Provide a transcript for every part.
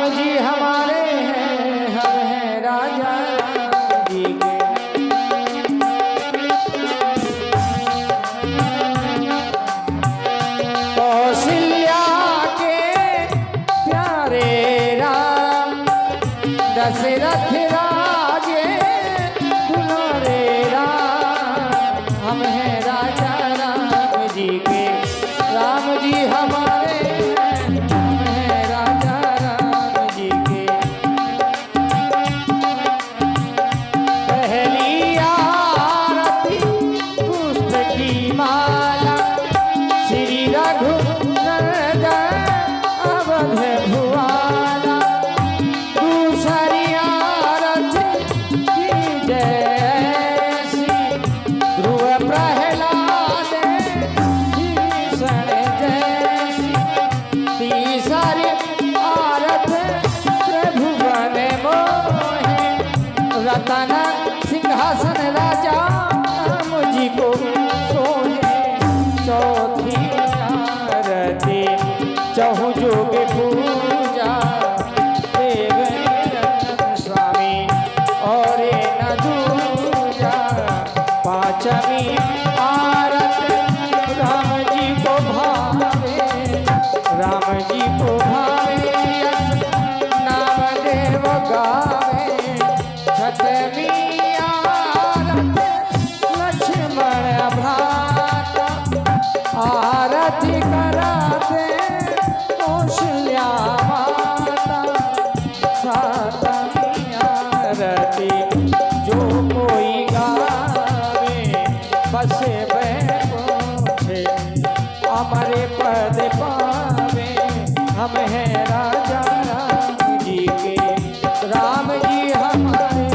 जी हमारे हैं, हम हैं राजा राम जी के। कौशल्या के प्यारे राम, दशरथ राजे दुलारे राम, हम हैं राजा राम जी के। राम जी हमारे हैं, हम हैं राजा राम जी के। पहली आरती पुष्प की माला, श्री रघुनंदन अवध भुआला। दूसरी आरती की जैसी, ध्रुव प्रहलाद भीषण जैसी। तीसरी आरती प्रभु बने मोहे, रतन सिंहासन राजा मुझको सोहे। चौथी आरती चहु जोग पूजा, देव निरंजन स्वामी और न दूजा। पांचवी आरती राम जी को भावे, राम जी को भावे, नाम देव गावे। छठवीं आरती लक्ष्मण भ्राता, आरती कराते कौशल्या माता। सातवीं आरती जो कोई गावे, बसे बैठे अमरे पद पावे। हम हैं राजा राम जी के। राम जी हमारे,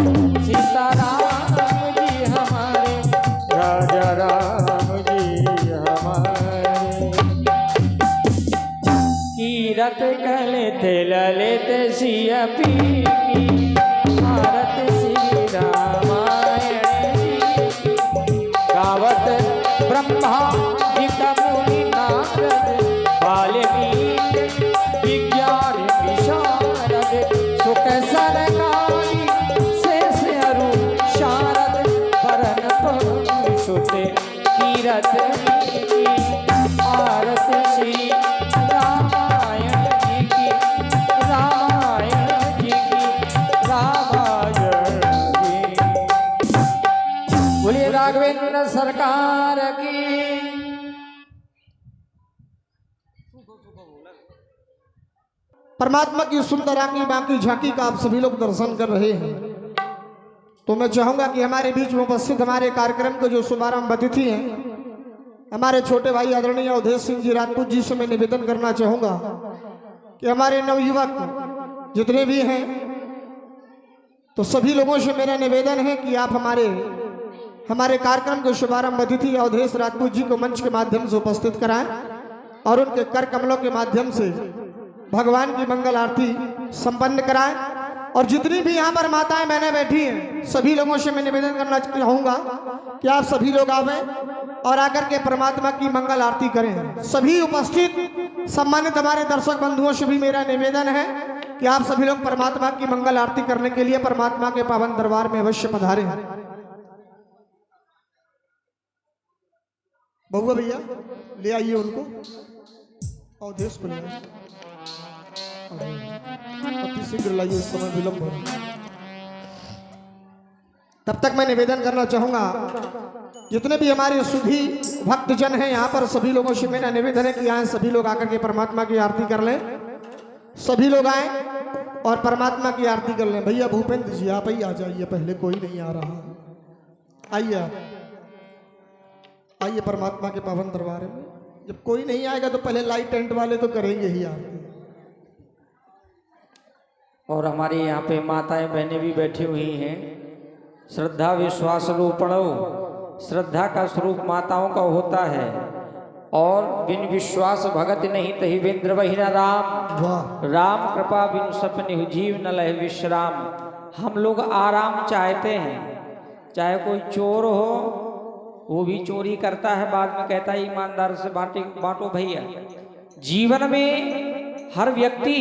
सीता राम जी हमारे, राजा राम जी हमारे। कीरत कलित ललित सिय पी की, भारत श्री रामायण जी। गावत ब्रह्मा गीत मुनि नारद, वाल्मीकि विज्ञान विशारद। सुख सरकारी शेष अरु शारद, भरन पवन सुत कीरत की। आरत श्री रामायण जी की, रामायण जी की, रामायण जी। बोलिए राघवेंद्र सरकार की। परमात्मा की सुंदर आंखी बांकी झांकी का आप सभी लोग दर्शन कर रहे हैं, तो मैं चाहूंगा कि हमारे बीच में उपस्थित हमारे कार्यक्रम के जो शुभारंभ अतिथि हैं, हमारे छोटे भाई आदरणीय अवधेश सिंह जी राजपूत जी से मैं निवेदन करना चाहूंगा कि हमारे नवयुवक जितने भी हैं, तो सभी लोगों से मेरा निवेदन है कि आप हमारे कार्यक्रम के शुभारंभ अतिथि अवधेश राजपूत जी को मंच के माध्यम से उपस्थित कराएं और उनके कर कमलों के माध्यम से भगवान की मंगल आरती संपन्न कराएं। और जितनी भी यहाँ पर माताएं बहनें बैठी हैं, सभी लोगों से मैं निवेदन करना चाहूंगा कि आप सभी लोग आवे और आकर के परमात्मा की मंगल आरती करें। सभी उपस्थित सम्मानित हमारे दर्शक बंधुओं से भी मेरा निवेदन है कि आप सभी लोग परमात्मा की मंगल आरती करने के लिए परमात्मा के पावन दरबार में अवश्य पधारें। बहुआ भैया ले आइए उनको, अवधेश को ले आइए, अति शीघ्र लाइए, इस समय विलंब हो। तब तक मैं निवेदन करना चाहूंगा जितने भी हमारे सुधी भक्तजन हैं यहाँ पर, सभी लोगों से मेरा निवेदन है कि आए सभी लोग आकर के परमात्मा की आरती कर लें। सभी लोग आए और परमात्मा की आरती कर लें। भैया भूपेंद्र जी आप ही आ जाइए, पहले कोई नहीं आ रहा। आइए आप, आइए परमात्मा के पावन दरबार में। जब कोई नहीं आएगा तो पहले लाइट टेंट वाले तो करेंगे ही आरती। और हमारे यहाँ पे माताएं बहनें भी बैठी हुई हैं। श्रद्धा विश्वास रूपणो, श्रद्धा का स्वरूप माताओं का होता है। और बिन विश्वास भगत नहीं तहि बिंद्र वहीना राम, राम कृपा बिन सपने जीव न लह विश्राम। हम लोग आराम चाहते हैं, चाहे कोई चोर हो वो भी चोरी करता है, बाद में कहता है ईमानदार से बांटो भैया। जीवन में हर व्यक्ति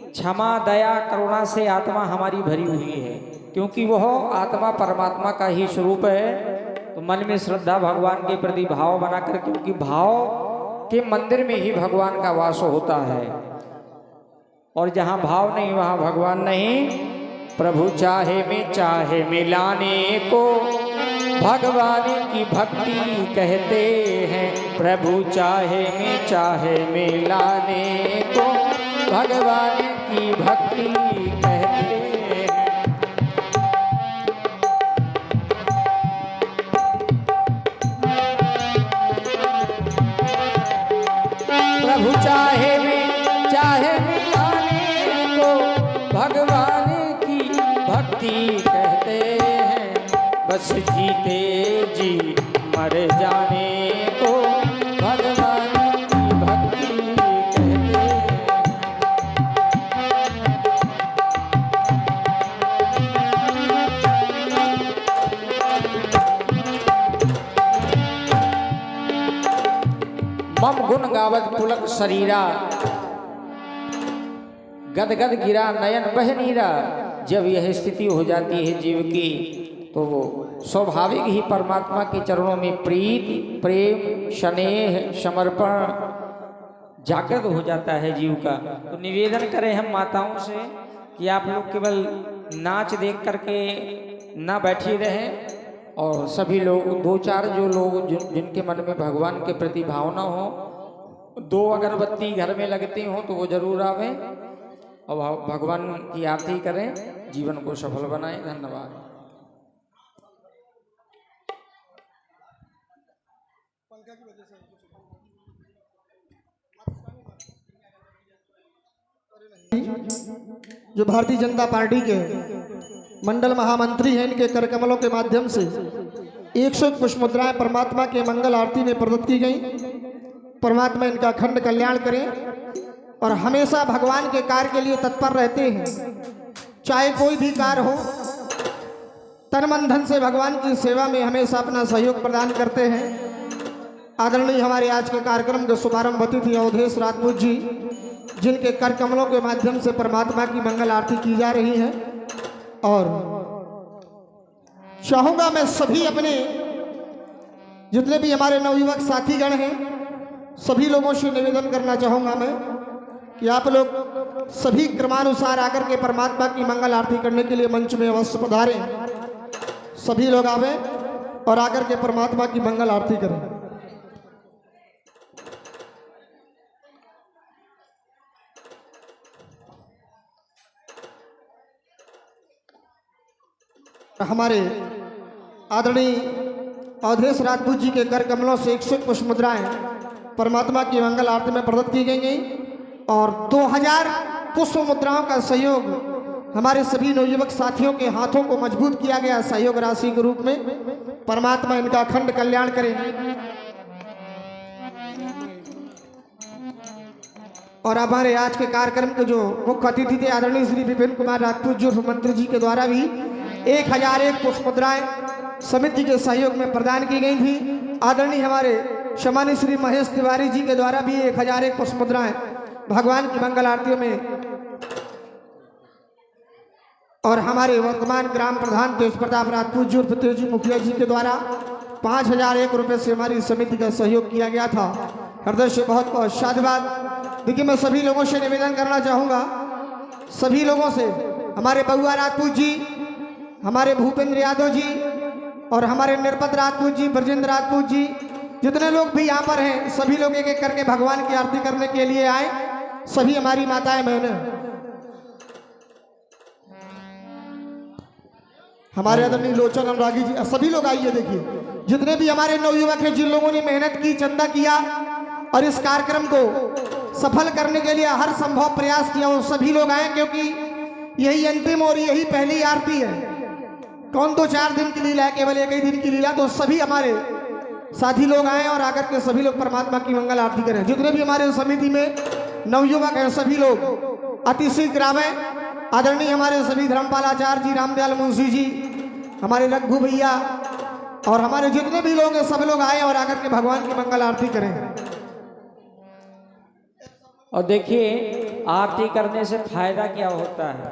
क्षमा दया करुणा से आत्मा हमारी भरी हुई है, क्योंकि वह आत्मा परमात्मा का ही स्वरूप है। तो मन में श्रद्धा भगवान के प्रति भाव बनाकर, क्योंकि भाव के मंदिर में ही भगवान का वास होता है, और जहाँ भाव नहीं वहाँ भगवान नहीं। प्रभु चाहे मिलाने को भगवान की भक्ति कहते हैं, प्रभु चाहे मिलाने को भगवान की भक्ति कहते हैं। प्रभु चाहे मिलाने को भगवान की भक्ति कहते हैं, बस जीते जी मर जाने को भगवान की भक्ति कहते हैं। मम गुण गावत पुलक शरीरा, गदगद गिरा नयन बह नीरा। जब यह स्थिति हो जाती है जीव की, तो वो स्वाभाविक ही परमात्मा के चरणों में प्रीति, प्रेम, स्नेह, समर्पण जागृत हो जाता है जीव का। तो निवेदन करें हम माताओं से कि आप लोग केवल नाच देख करके ना बैठे रहें, और सभी लोग, दो चार जो लोग जिनके मन में भगवान के प्रति भावना हो, 2 अगरबत्ती घर में लगती हो तो वो जरूर आवे और भगवान की आरती करें, जीवन को सफल बनाएं। धन्यवाद। जो भारतीय जनता पार्टी के मंडल महामंत्री हैं, इनके कर कमलों के माध्यम से 101 पुष्प मुद्राएं परमात्मा के मंगल आरती में प्रदत्त की गई। परमात्मा इनका अखंड कल्याण करें और हमेशा भगवान के कार्य के लिए तत्पर रहते हैं। चाहे कोई भी कार्य हो, तन मन धन से भगवान की सेवा में हमेशा अपना सहयोग प्रदान करते हैं। आदरणीय हमारे आज के कार्यक्रम के शुभारंभ अतिथि अवधेश राजपूत जी, जिनके कर कमलों के माध्यम से परमात्मा की मंगल आरती की जा रही है। और चाहूंगा मैं सभी अपने जितने भी हमारे नवयुवक साथीगण हैं, सभी लोगों से निवेदन करना चाहूंगा मैं कि आप लोग सभी क्रमानुसार आकर के परमात्मा की मंगल आरती करने के लिए मंच में अवश्य पधारें। सभी लोग आवे और आकर के परमात्मा की मंगल आरती करें। हमारे आदरणीय अवधेश राजपूत जी के कर कमलों से 101 पुष्प मुद्राएं परमात्मा की मंगल आरती में प्रदत्त की गई और 2000 पुष्प मुद्राओं का सहयोग हमारे सभी नवयुवक साथियों के हाथों को मजबूत किया गया सहयोग राशि के रूप में। परमात्मा इनका अखंड कल्याण करे। और हमारे आज के कार्यक्रम के जो मुख्य अतिथि थे आदरणीय श्री विपिन कुमार राजपूत जी मंत्री जी के द्वारा भी 1001 पुष्प मुद्राएं समिति के सहयोग में प्रदान की गई थी। आदरणीय हमारे सम्मानित श्री महेश तिवारी जी के द्वारा भी 1001 पुष्प मुद्राएं भगवान की मंगल आरतियों में, और हमारे वर्तमान ग्राम प्रधान तेज प्रताप राजपूत जी उर्फ तेजी मुखिया जी के द्वारा 5001 रुपये से हमारी समिति का सहयोग किया गया था। हृदय से बहुत बहुत साधुवाद। देखिए, मैं सभी लोगों से निवेदन करना चाहूँगा, सभी लोगों से, हमारे बउआ राजपूत जी, हमारे भूपेंद्र यादव जी और हमारे निरपत राजपूत जी, ब्रजेंद्र राजपूत जी, जितने लोग भी यहाँ पर हैं, सभी लोग एक एक करके भगवान की आरती करने के लिए आए। सभी हमारी माताएं बहनें, हमारे आदरणीय लोचन अनुरागी जी, सभी लोग आइए। देखिए, जितने भी हमारे नवयुवक हैं, जिन लोगों ने मेहनत की, चंदा किया और इस कार्यक्रम को सफल करने के लिए हर संभव प्रयास किया, वो सभी लोग आए, क्योंकि यही अंतिम और यही पहली आरती है। कौन 2-4 दिन की लीला है, केवल एक ही दिन की लीला। तो सभी हमारे साथी लोग आए और आकर के सभी लोग परमात्मा की मंगल आरती करें। जितने भी हमारे समिति में नवयुवक हैं, सभी लोग अति शीघ्र आवे। आदरणीय हमारे सभी धर्मपाल आचार्य जी, रामदयाल मुंशी जी, हमारे रघु भैया और हमारे जितने भी लोग हैं, सब लोग आए और आकर के भगवान की मंगल आरती करें। और देखिए आरती करने से फायदा क्या होता है,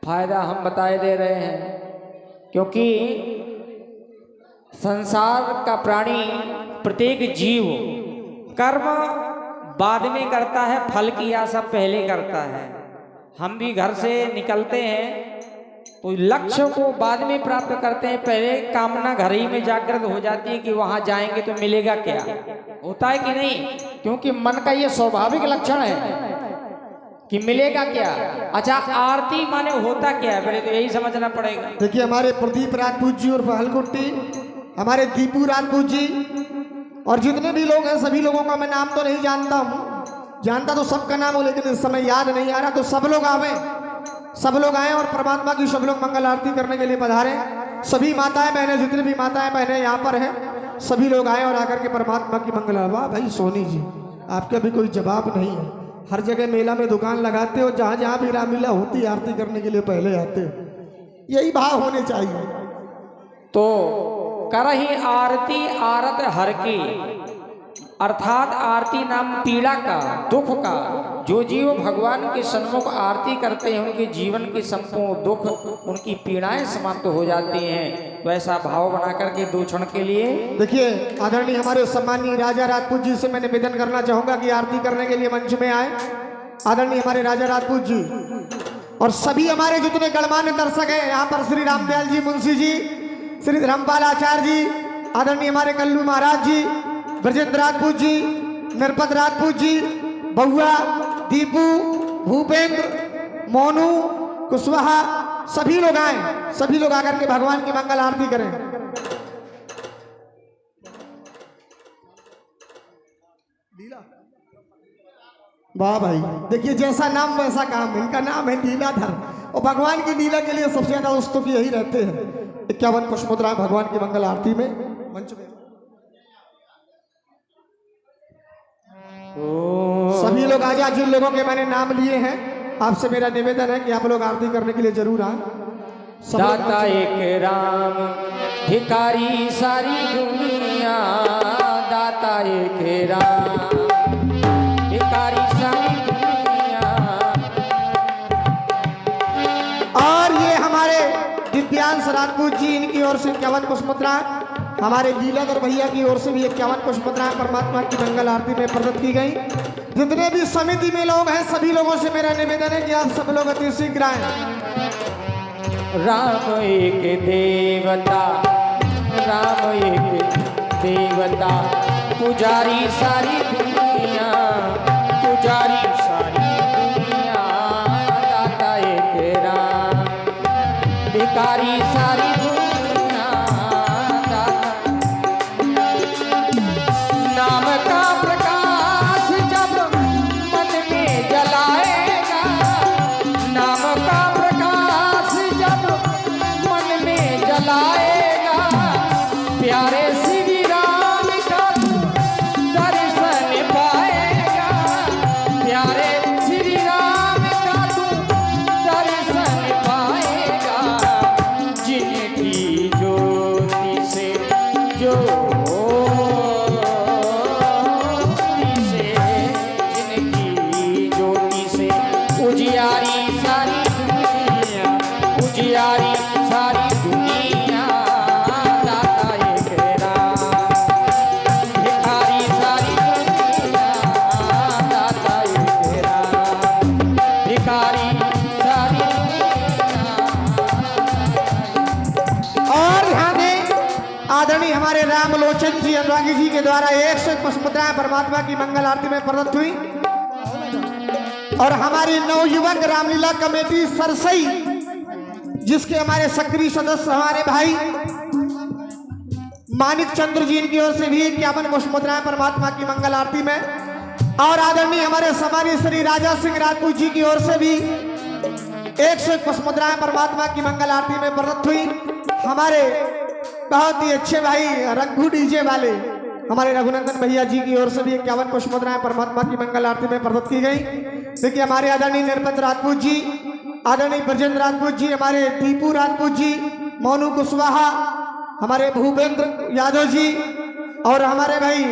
फायदा हम बताए दे रहे हैं। क्योंकि संसार का प्राणी प्रत्येक जीव कर्म बाद में करता है, फल की आशा पहले करता है। हम भी घर से निकलते हैं तो लक्ष्य को बाद में प्राप्त करते हैं, पहले कामना घर ही में जागृत हो जाती है कि वहां जाएंगे तो मिलेगा क्या, होता है कि नहीं? क्योंकि मन का ये स्वाभाविक लक्षण है कि मिलेगा क्या। अच्छा, आरती माने होता क्या है, पहले तो यही समझना पड़ेगा। देखिए हमारे प्रदीप राजपूत जी और हलकुट्टी, हमारे दीपू राजपूत जी और जितने भी लोग हैं सभी लोगों का मैं नाम तो नहीं जानता हूँ, जानता तो सबका नाम हो लेकिन इस समय याद नहीं आ रहा। तो सब लोग आवे, सब लोग आए और परमात्मा की सब लोग मंगल आरती करने के लिए पधारे। सभी माताएं बहनें, जितनी भी माताएं बहनें यहाँ पर हैं, सभी लोग आए और आकर के परमात्मा की मंगल। वाह भाई सोनी जी, आपका भी कोई जवाब नहीं है। हर जगह मेला में दुकान लगाते हो, जहाँ जहाँ भी रामलीला होती आरती करने के लिए पहले आते हो, यही भाव होने चाहिए। तो करही आरती आरत हर की, अर्थात आरती नाम पीड़ा का, दुख का। जो जीव भगवान के सन्मुख आरती करते हैं उनके जीवन के संपूर्ण दुख, उनकी पीड़ाएं समाप्त हो जाती हैं। तो ऐसा भाव बना करके दो क्षण के लिए देखिए आदरणीय हमारे सम्मानीय राजा राजपूत जी से मैं निवेदन करना चाहूंगा कि आरती करने के लिए मंच में आए। आदरणीय हमारे राजा राजपूत जी और सभी हमारे जितने गणमान्य दर्शक हैं यहाँ पर, श्री रामदयाल जी मुंशी जी, श्री धर्मपाल आचार्य जी, आदरणीय हमारे कल्लू महाराज जी, ब्रजेंद्र राजपूत जी, नरपत राजपूत जी, बहुआ, दीपू, भूपेंद्र, मोनू, कुशवाहा, सभी लोग आए, सभी लोग आकर के भगवान की मंगल आरती करें। वाह भाई, देखिए जैसा नाम वैसा काम, इनका नाम है लीलाधर और भगवान की लीला के लिए सबसे ज्यादा उत्सुक यही रहते हैं। 51 पुष्पमुद्राएं भगवान की मंगल आरती में मंच में सभी लोग आ जाए। जिन लोगों के मैंने नाम लिए हैं आपसे मेरा निवेदन है कि आप लोग आरती करने के लिए जरूर आए। दाता एक राम भिखारी सारी दुनिया, दाता एक राम भिखारी सारी दुनिया। और ये हमारे दिव्यांश राजपूत जी, इनकी ओर से 51 पुष्पमुद्राएं, हमारे लीलाधर भैया की ओर से भी 51 पुष्पमुद्राएं परमात्मा की मंगल आरती में प्रदत्त की गई। जितने भी समिति में लोग हैं सभी लोगों से मेरा निवेदन है कि आप सब लोग अति शीघ्र आए। राम एक देवता, राम एक देवता, पुजारी सारी दुनिया, पुजारी सारी दुनिया। दाता एक राम भिखारी सारी दुनिया, दाता। नाम का प्रकाश जब मन में जलाएगा, नाम का प्रकाश जब मन में जलाएगा, प्यारे श्री राम का दर्शन पाएगा, प्यारे श्री राम का दर्शन पाएगा। जिनकी ज्योति से जिनकी ज्योति से उजियारी सारी दुनिया, उजियारी सारी दुनिया। दाता एक राम भिखारी सारी दुनिया, दाता एक राम भिखारी सारी दुनिया। और ध्यान दें आदरणीय हमारे रामलोचन जी अनुरागी जी के द्वारा 101 पुष्पमुद्राएं परमात्मा की मंगल आरती में प्रदत्त हुई। और हमारी नवयुवक रामलीला कमेटी सरसई, जिसके हमारे सक्रिय सदस्य हमारे भाई मानिक चंद्र जी, इनकी ओर से भी 51 पुष्पमुद्राएं परमात्मा की मंगल आरती में। और आदरणीय हमारे सम्मानित श्री राजा सिंह राजपूत जी की ओर से भी 101 पुष्पमुद्राएं परमात्मा की मंगल आरती में प्रदत्त हुई। हमारे बहुत ही अच्छे भाई रंगू डीजे वाले हमारे रघुनंदन भैया जी की ओर से भी 51 पुष्पमुद्राएं परमात्मा की मंगल आरती में प्रदत्त की गई। देखिए हमारे आदरणीय नरपत राजपूत जी, आदरणीय ब्रजेंद्र राजपूत जी, हमारे दीपू राजपूत जी, मोनू कुशवाहा, हमारे भूपेंद्र यादव जी और हमारे भाई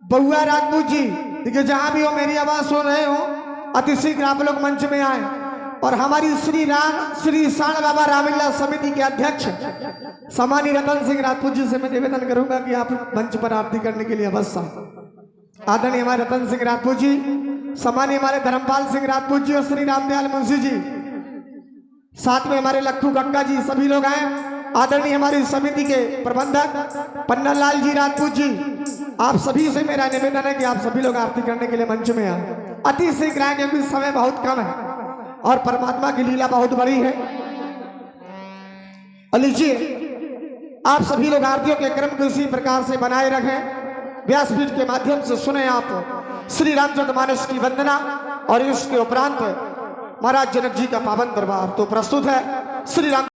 बहुआ राजपूत जी, देखिए जहां भी हो मेरी आवाज सुन रहे हो, अति शीघ्र आप लोग मंच में आए और हमारी श्री साण बाबा रामलीला समिति के अध्यक्ष सम्मानीय रतन सिंह राजपूत जी से मैं निवेदन करूंगा कि आप मंच पर आरती करने के लिए अवश्य आदरणीय हमारे रतन सिंह राजपूत जी, सम्मानीय हमारे धर्मपाल सिंह राजपूत जी और श्री रामदयाल मुंशी जी, साथ में हमारे लक्खू कक्का जी, सभी लोग आए। आदरणीय हमारी समिति के प्रबंधक पन्नालाल जी राजपूत जी, आप सभी से मेरा निवेदन है कि आप सभी लोग आरती करने के लिए मंच में आए। अति शीघ्र आए क्योंकि समय बहुत कम है और परमात्मा की लीला बहुत बड़ी है। और लीजिए आप सभी लोग आरतियों के क्रम को इसी प्रकार से बनाए रखें। व्यासपीठ के माध्यम से सुने आप श्री रामचंद्र मानस की वंदना और इसके उपरांत महाराज जनक जी का पावन दरबार। तो प्रस्तुत है श्री राम